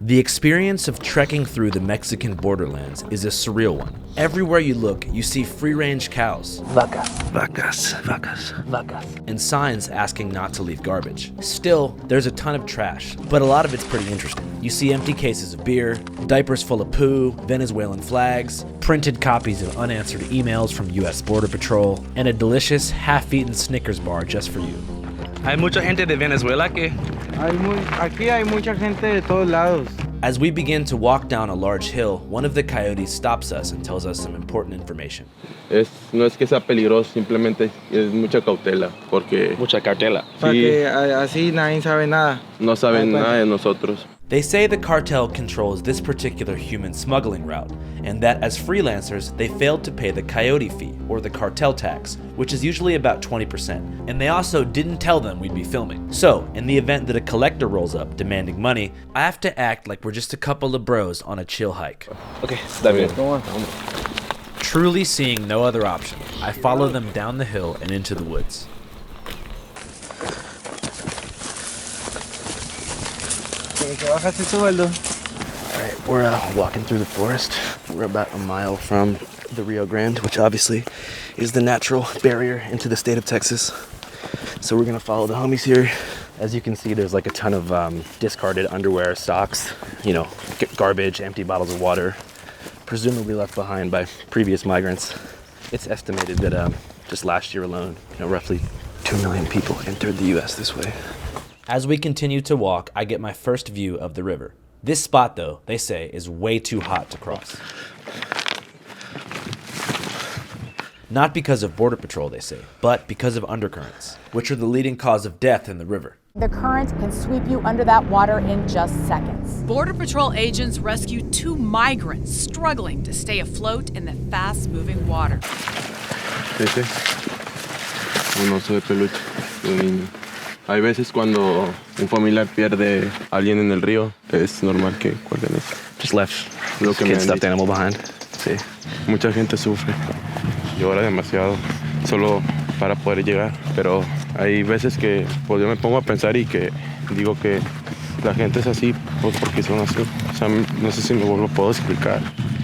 The experience of trekking through the Mexican borderlands is a surreal one. Everywhere you look, you see free-range cows, Vacas, vacas, vacas, vacas, and signs asking not to leave garbage. Still, there's a ton of trash, but a lot of it's pretty interesting. You see empty cases of beer, diapers full of poo, Venezuelan flags, printed copies of unanswered emails from US Border Patrol, and a delicious half-eaten Snickers bar just for you. Hay mucha gente de Venezuela que... Aquí hay mucha gente de todos lados. As we begin to walk down a large hill, one of the coyotes stops us and tells us some important information. No es que sea peligroso, simplemente es mucha cautela, porque Mucha cartela. Para que así nadie sabe nada. no saben nada de nosotros. They say the cartel controls this particular human smuggling route, and that as freelancers, they failed to pay the coyote fee, or the cartel tax, which is usually about 20%. And they also didn't tell them we'd be filming. So, in the event that a collector rolls up demanding money, I have to act like we're just a couple of bros on a chill hike. Okay, está bien. Truly seeing no other option, I follow them down the hill and into the woods. Alright, we're walking through the forest. We're about a mile from the Rio Grande, which obviously is the natural barrier into the state of Texas. So we're gonna follow the homies here. As you can see, there's like a ton of discarded underwear, socks, garbage, empty bottles of water, presumably left behind by previous migrants. It's estimated that just last year alone, roughly 2 million people entered the US this way. As we continue to walk, I get my first view of the river. This spot, though, they say, is way too hot to cross. Not because of Border Patrol, they say, but because of undercurrents, which are the leading cause of death in the river. The current can sweep you under that water in just seconds. Border Patrol agents rescued 2 migrants struggling to stay afloat in the fast-moving water. Un oso de peluche de un niño. Hay veces cuando un familiar pierde a alguien en el río, es normal que cuelguen eso. Just left Lo this que me kid han stuffed dicho. animal behind. Sí. Mucha gente sufre, llora demasiado, solo para poder llegar. Pero hay veces que pues, yo me pongo a pensar y que digo que la gente es así pues, porque son así. O sea, no sé si me lo puedo explicar.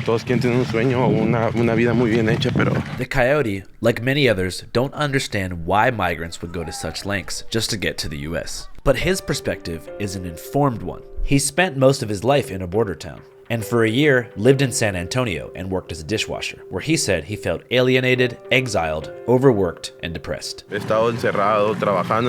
Todos quieren tener un sueño o una vida muy bien hecha, pero... The coyote, like many others, don't understand why migrants would go to such lengths just to get to the US. But his perspective is an informed one. He spent most of his life in a border town, and for a year lived in San Antonio and worked as a dishwasher, where he said he felt alienated, exiled, overworked, and depressed. He estado encerrado, trabajando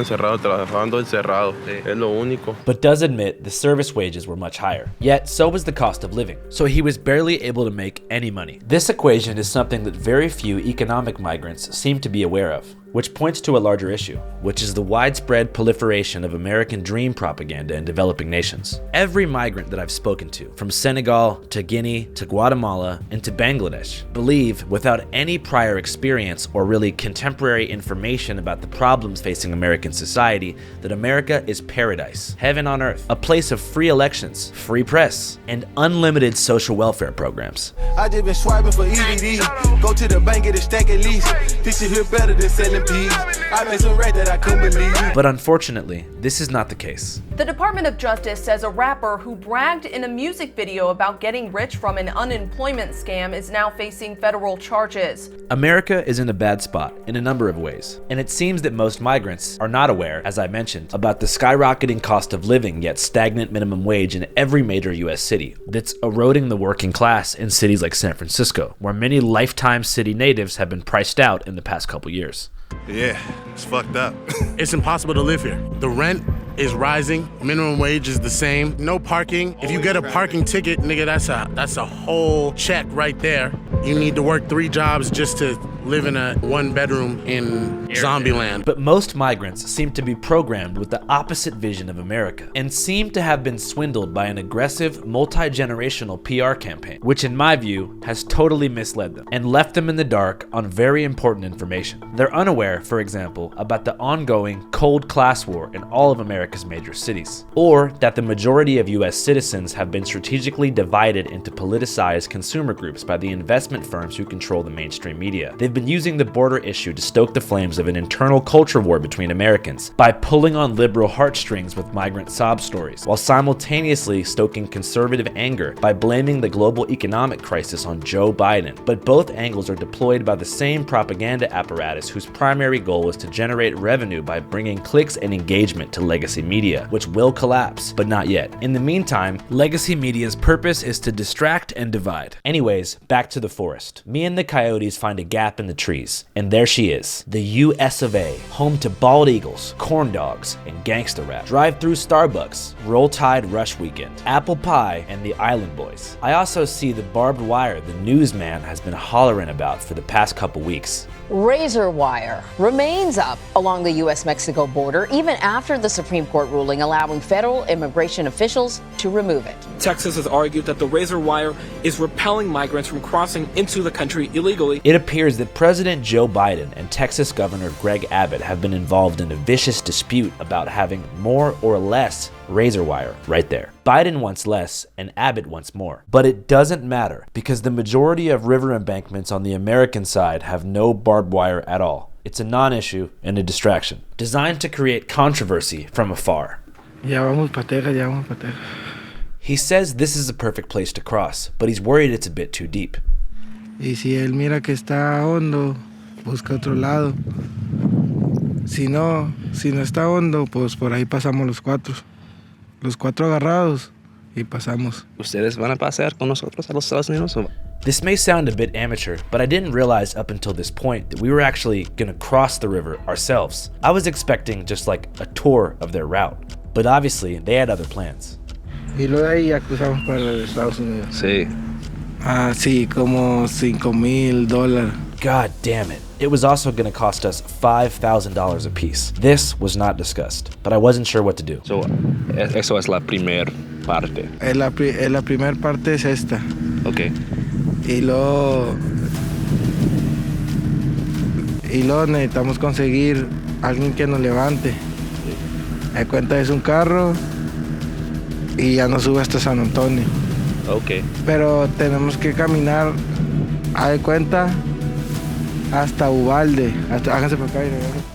encerrado. Es lo único. But does admit the service wages were much higher. Yet, so was the cost of living, so he was barely able to make any money. This equation is something that very few economic migrants seem to be aware of, which points to a larger issue, which is the widespread proliferation of American dream propaganda in developing nations. Every migrant that I've spoken to, from Senegal to Guinea to Guatemala and to Bangladesh, believe, without any prior experience or really contemporary information about the problems facing American society, that America is paradise, heaven on earth, a place of free elections, free press, and unlimited social welfare programs. I just been swiping for EDD. Go to the bank, get a stack at least. This shit here better than selling peas. I made some rent that I couldn't believe. But unfortunately, this is not the case. The Department of Justice says a rapper who bragged in a music video about getting rich from an unemployment scam is now facing federal charges. America is in a bad spot in a number of ways, and it seems that most migrants are not aware, as I mentioned, about the skyrocketing cost of living yet stagnant minimum wage in every major US city that's eroding the working class in cities like San Francisco, where many lifetime city natives have been priced out in the past couple years. Yeah, it's fucked up. It's impossible to live here. The rent is rising, minimum wage is the same, no parking. If you get a parking ticket, nigga, that's a whole check right there. You need to work 3 jobs just to live in a 1-bedroom in Zombieland. But most migrants seem to be programmed with the opposite vision of America and seem to have been swindled by an aggressive, multi-generational PR campaign, which in my view has totally misled them and left them in the dark on very important information. They're unaware, for example, about the ongoing cold class war in all of America's major cities, or that the majority of US citizens have been strategically divided into politicized consumer groups by the investment firms who control the mainstream media. They've been using the border issue to stoke the flames of an internal culture war between Americans by pulling on liberal heartstrings with migrant sob stories, while simultaneously stoking conservative anger by blaming the global economic crisis on Joe Biden. But both angles are deployed by the same propaganda apparatus whose primary goal is to generate revenue by bringing clicks and engagement to legacy media, which will collapse, but not yet. In the meantime, legacy media's purpose is to distract and divide. Anyways, back to the forest. Me and the coyotes find a gap in the trees, and there she is, the US of A, home to bald eagles, corn dogs, and gangsta rap, drive-through Starbucks, Roll Tide Rush Weekend, apple pie, and the Island Boys. I also see the barbed wire the newsman has been hollering about for the past couple weeks. Razor wire remains up along the U.S.-Mexico border even after the Supreme Court ruling allowing federal immigration officials to remove it. Texas has argued that the razor wire is repelling migrants from crossing into the country illegally. It appears that President Joe Biden and Texas Governor Greg Abbott have been involved in a vicious dispute about having more or less razor wire right there. Biden wants less and Abbott wants more. But it doesn't matter because the majority of river embankments on the American side have no barbed wire at all. It's a non-issue and a distraction, designed to create controversy from afar. Ya vamos pa Texas, ya vamos pa Texas. He says this is a perfect place to cross, but he's worried it's a bit too deep. Y si él mira que está hondo, busca otro lado. Si no está hondo, pues por ahí pasamos los cuatro. Los cuatro agarrados y pasamos. ¿Ustedes van a pasear con nosotros a los Estados Unidos? This may sound a bit amateur, but I didn't realize up until this point that we were actually gonna cross the river ourselves. I was expecting just like a tour of their route, but obviously they had other plans. Y luego de ahí ya cruzamos para los Estados Unidos. Sí. Ah, sí, como $5,000. God damn it. It was also gonna cost us $5,000 a piece. This was not discussed, but I wasn't sure what to do. So, eso es la primer parte. La primer parte es esta. Okay. Y luego necesitamos conseguir alguien que nos levante. Me cuenta es un carro y ya nos sube hasta San Antonio. Okay. Pero tenemos que caminar, a de cuenta, hasta Uvalde. Háganse para acá.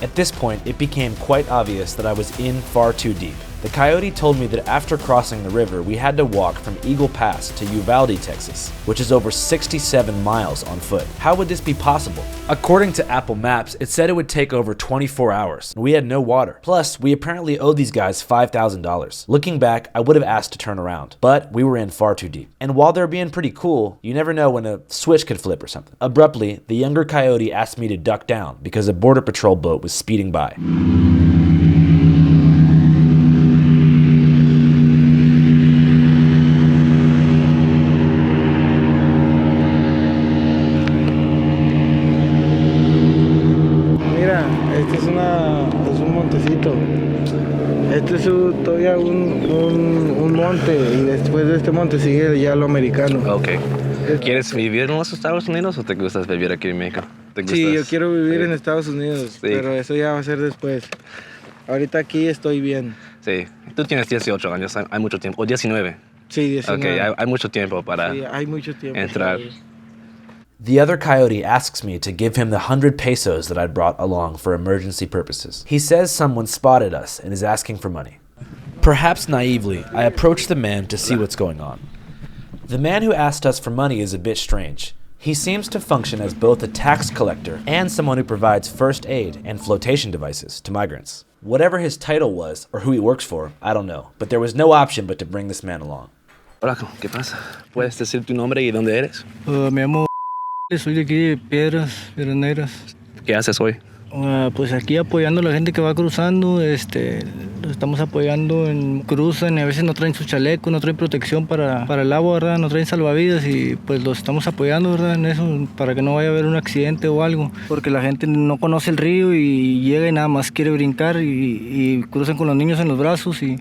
At this point, it became quite obvious that I was in far too deep. The coyote told me that after crossing the river, we had to walk from Eagle Pass to Uvalde, Texas, which is over 67 miles on foot. How would this be possible? According to Apple Maps, it said it would take over 24 hours. We had no water. Plus, we apparently owed these guys $5,000. Looking back, I would have asked to turn around, but we were in far too deep. And while they're being pretty cool, you never know when a switch could flip or something. Abruptly, the younger coyote asked me to duck down because a border patrol boat was speeding by. Este es todavía un monte y después de este monte sigue ya lo americano. Okay. ¿Quieres vivir en los Estados Unidos o te gusta vivir aquí en México? Sí, yo quiero vivir en Estados Unidos, sí, pero eso ya va a ser después. Ahorita aquí estoy bien. Sí, tú tienes 18 años, hay mucho tiempo, o 19. Sí, 19. Okay, hay mucho tiempo para hay mucho tiempo entrar. The other coyote asks me to give him the 100 pesos that I'd brought along for emergency purposes. He says someone spotted us and is asking for money. Perhaps naively, I approach the man to see what's going on. The man who asked us for money is a bit strange. He seems to function as both a tax collector and someone who provides first aid and flotation devices to migrants. Whatever his title was or who he works for, I don't know, but there was no option but to bring this man along. Hola, ¿qué pasa? ¿Puedes decir tu nombre y dónde eres? Me llamo... Soy de aquí de Piedras Negras. ¿Qué haces hoy? Pues aquí apoyando a la gente que va cruzando, los estamos apoyando, cruzan y a veces no traen su chaleco, no traen protección para el agua, ¿verdad? No traen salvavidas y pues los estamos apoyando, ¿verdad? En eso, para que no vaya a haber un accidente o algo, porque la gente no conoce el río y llega y nada más quiere brincar y cruzan con los niños en los brazos y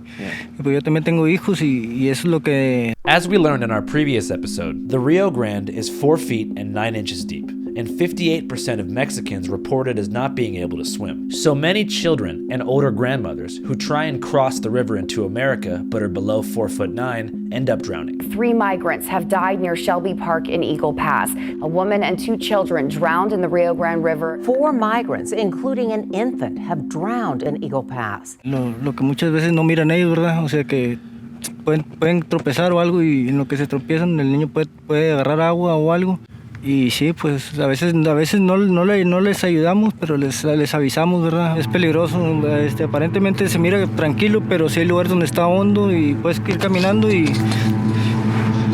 pues yo también tengo hijos y eso es lo que... As we learned in our previous episode, the Rio Grande is 4 feet and 9 inches deep. and 58% of Mexicans reported as not being able to swim. So many children and older grandmothers who try and cross the river into America but are below 4'9" end up drowning. 3 migrants have died near Shelby Park in Eagle Pass. A woman and 2 children drowned in the Rio Grande River. 4 migrants, including an infant, have drowned in Eagle Pass. Lo que muchas veces no miran ellos, ¿verdad? O sea que pueden tropezar o algo y en lo que se tropiezan el niño puede agarrar agua o algo. Y sí, pues a veces no les ayudamos, pero les avisamos, ¿verdad? Es peligroso, aparentemente se mira tranquilo, pero sí hay lugares donde está hondo y puedes ir caminando y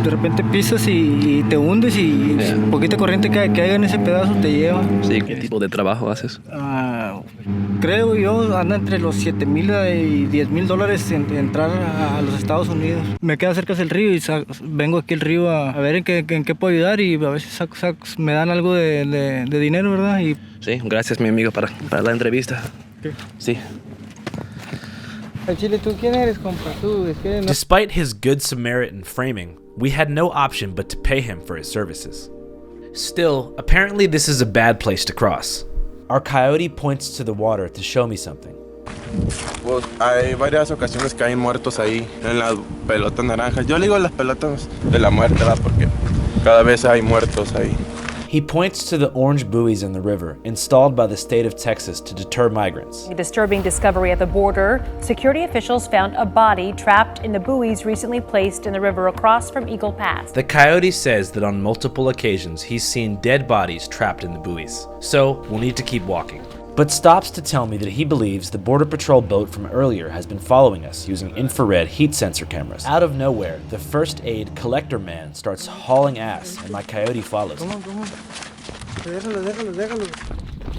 de repente pisas y te hundes y poquita corriente que haya en ese pedazo te lleva. Sí, ¿qué tipo de trabajo haces? Creo yo, anda entre los $7,000 y $10,000 entrar a los Estados Unidos. Me queda cerca del río y vengo aquí al río a ver en qué puedo ayudar y a veces me dan algo de dinero, ¿verdad? Sí, gracias mi amigo para la entrevista. ¿Qué? Sí. Chile, ¿tú quién eres, compa? Despite his good Samaritan framing, we had no option but to pay him for his services. Still, apparently this is a bad place to cross. Our coyote points to the water to show me something. Pues hay varias ocasiones que hay muertos ahí en las pelotas naranjas. Yo le digo las pelotas de la muerte, ¿verdad? Porque cada vez hay muertos ahí. He points to the orange buoys in the river, installed by the state of Texas to deter migrants. A disturbing discovery at the border. Security officials found a body trapped in the buoys recently placed in the river across from Eagle Pass. The coyote says that on multiple occasions he's seen dead bodies trapped in the buoys, so we'll need to keep walking. But stops to tell me that he believes the Border Patrol boat from earlier has been following us using infrared heat sensor cameras. Out of nowhere, the first aid collector man starts hauling ass and my coyote follows him.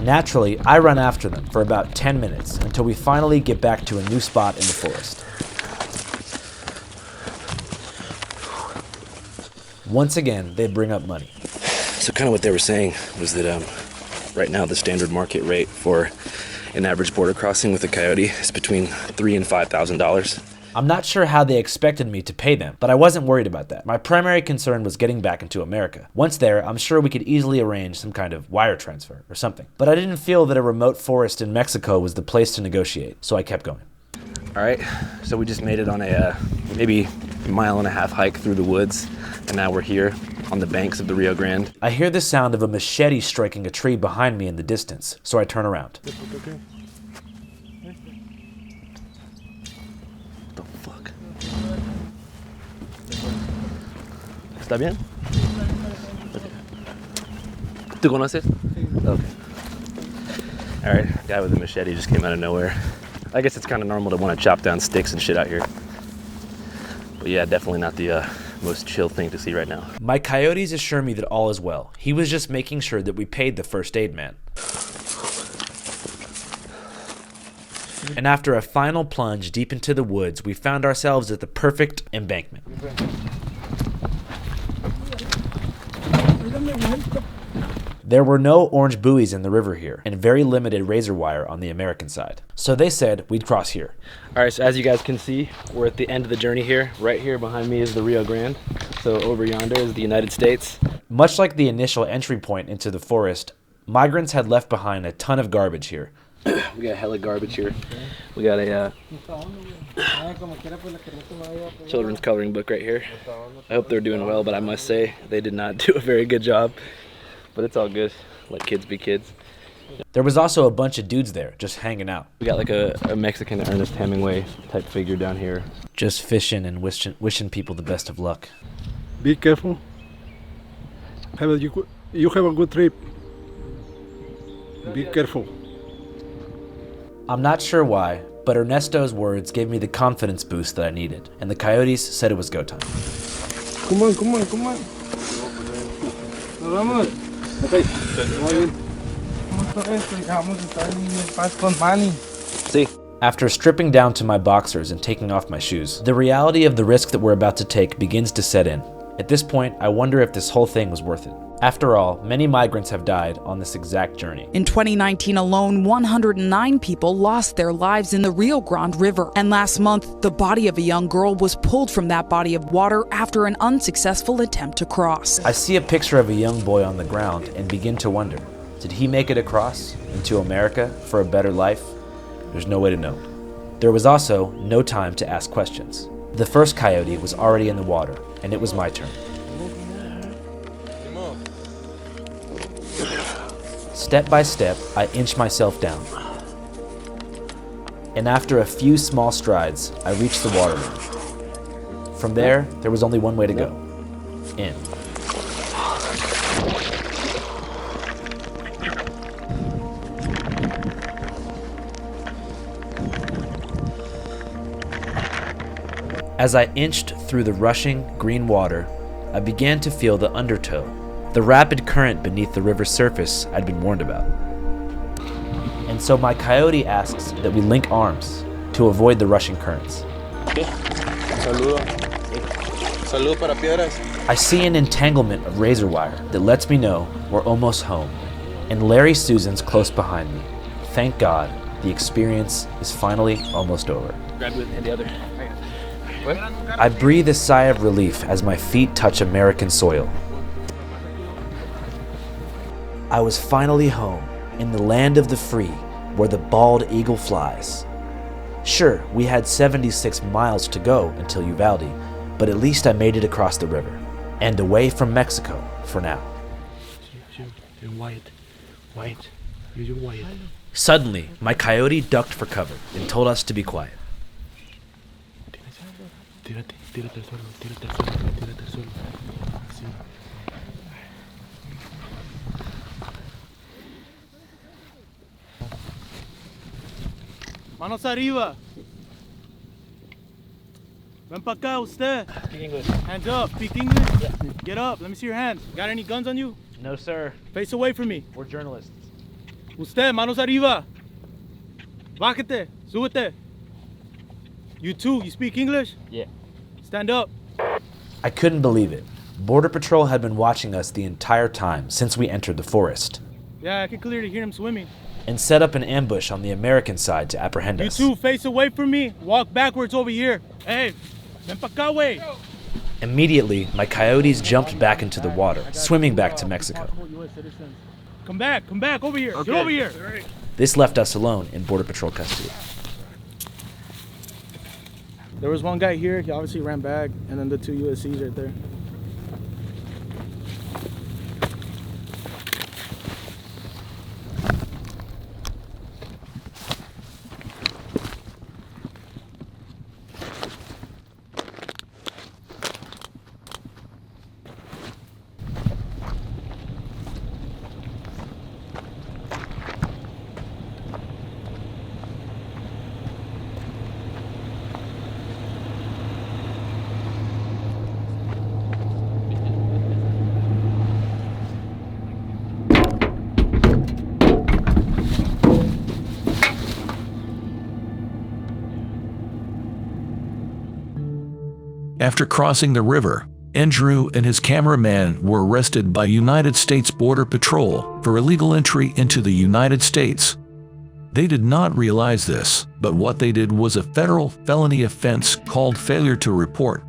Naturally, I run after them for about 10 minutes until we finally get back to a new spot in the forest. Once again, they bring up money. So kind of what they were saying was that right now the standard market rate for an average border crossing with a coyote is between $3,000 and $5,000. I'm not sure how they expected me to pay them, but I wasn't worried about that. My primary concern was getting back into America. Once there, I'm sure we could easily arrange some kind of wire transfer or something. But I didn't feel that a remote forest in Mexico was the place to negotiate, so I kept going. All right, so we just made it on a maybe 1.5 mile hike through the woods, and now we're here on the banks of the Rio Grande. I hear the sound of a machete striking a tree behind me in the distance, so I turn around. What the fuck? ¿Está bien? Okay. ¿Tú conoces? Okay. All right, guy with a machete just came out of nowhere. I guess it's kind of normal to want to chop down sticks and shit out here. But yeah, definitely not the most chill thing to see right now. My coyotes assure me that all is well. He was just making sure that we paid the first aid man. And after a final plunge deep into the woods, we found ourselves at the perfect embankment. There were no orange buoys in the river here, and very limited razor wire on the American side. So they said we'd cross here. All right, so as you guys can see, we're at the end of the journey here. Right here behind me is the Rio Grande. So over yonder is the United States. Much like the initial entry point into the forest, migrants had left behind a ton of garbage here. We got hella garbage here. We got a children's coloring book right here. I hope they're doing well, but I must say they did not do a very good job. But it's all good. Let kids be kids. There was also a bunch of dudes there, just hanging out. We got like a Mexican Ernest Hemingway type figure down here. Just fishing and wishing people the best of luck. Be careful. You have a good trip. Be careful. I'm not sure why, but Ernesto's words gave me the confidence boost that I needed, and the coyotes said it was go time. Come on, come on, come on. Vamos. Okay. See, after stripping down to my boxers and taking off my shoes, the reality of the risk that we're about to take begins to set in. At this point, I wonder if this whole thing was worth it. After all, many migrants have died on this exact journey. In 2019 alone, 109 people lost their lives in the Rio Grande River. And last month, the body of a young girl was pulled from that body of water after an unsuccessful attempt to cross. I see a picture of a young boy on the ground and begin to wonder, did he make it across into America for a better life? There's no way to know. There was also no time to ask questions. The first coyote was already in the water, and it was my turn. Step by step, I inch myself down. And after a few small strides, I reached the waterline. From there was only one way to go. In. As I inched through the rushing green water, I began to feel the undertow, the rapid current beneath the river's surface I'd been warned about. And so my coyote asks that we link arms to avoid the rushing currents. I see an entanglement of razor wire that lets me know we're almost home, and Larry Susan's close behind me. Thank God, the experience is finally almost over. Grab it and the other. I breathe a sigh of relief as my feet touch American soil. I was finally home, in the land of the free, where the bald eagle flies. Sure, we had 76 miles to go until Uvalde, but at least I made it across the river, and away from Mexico for now. Suddenly, my coyote ducked for cover and told us to be quiet. Manos arriba. Ven pa' acá, usted. Speak English. Hands up. Speak English? Yeah. Get up. Let me see your hands. Got any guns on you? No, sir. Face away from me. We're journalists. Usted, manos arriba. Bájate. Súbete. You too. You speak English? Yeah. Stand up. I couldn't believe it. Border Patrol had been watching us the entire time since we entered the forest, Yeah, I can clearly hear him swimming. and set up an ambush on the American side to apprehend You us. two, face away from me. Walk backwards over here. Hey, ven pa' acá, wey. Immediately, my coyotes jumped back into the water, swimming back to Mexico. Come back over here. Get over here. This left us alone in Border Patrol custody. There was one guy here, he obviously ran back, and then the two USCs right there. After crossing the river, Andrew and his cameraman were arrested by United States Border Patrol for illegal entry into the United States. They did not realize this, but what they did was a federal felony offense called failure to report.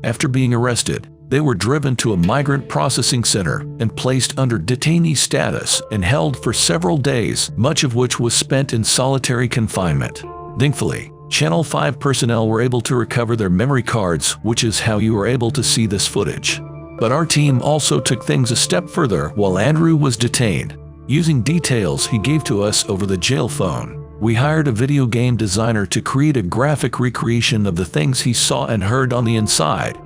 After being arrested, they were driven to a migrant processing center and placed under detainee status and held for several days, much of which was spent in solitary confinement. Thankfully, Channel 5 personnel were able to recover their memory cards, which is how you were able to see this footage. But our team also took things a step further while Andrew was detained. Using details he gave to us over the jail phone, we hired a video game designer to create a graphic recreation of the things he saw and heard on the inside.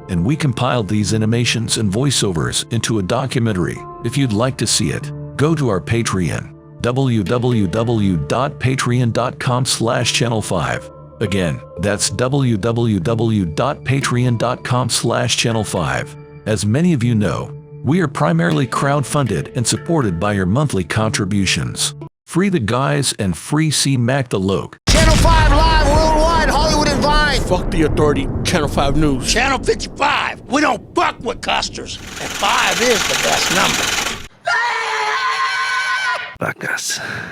And we compiled these animations and voiceovers into a documentary. If you'd like to see it, go to our Patreon. www.patreon.com/channel5. Again, that's www.patreon.com/channel5. As many of you know, we are primarily crowdfunded and supported by your monthly contributions. Free the guys and free C Mac the Loke. Channel 5 live worldwide, Hollywood and Vine. Fuck the authority. Channel 5 News. Channel 55. We don't fuck with custers, and 5 is the best number. Vacas.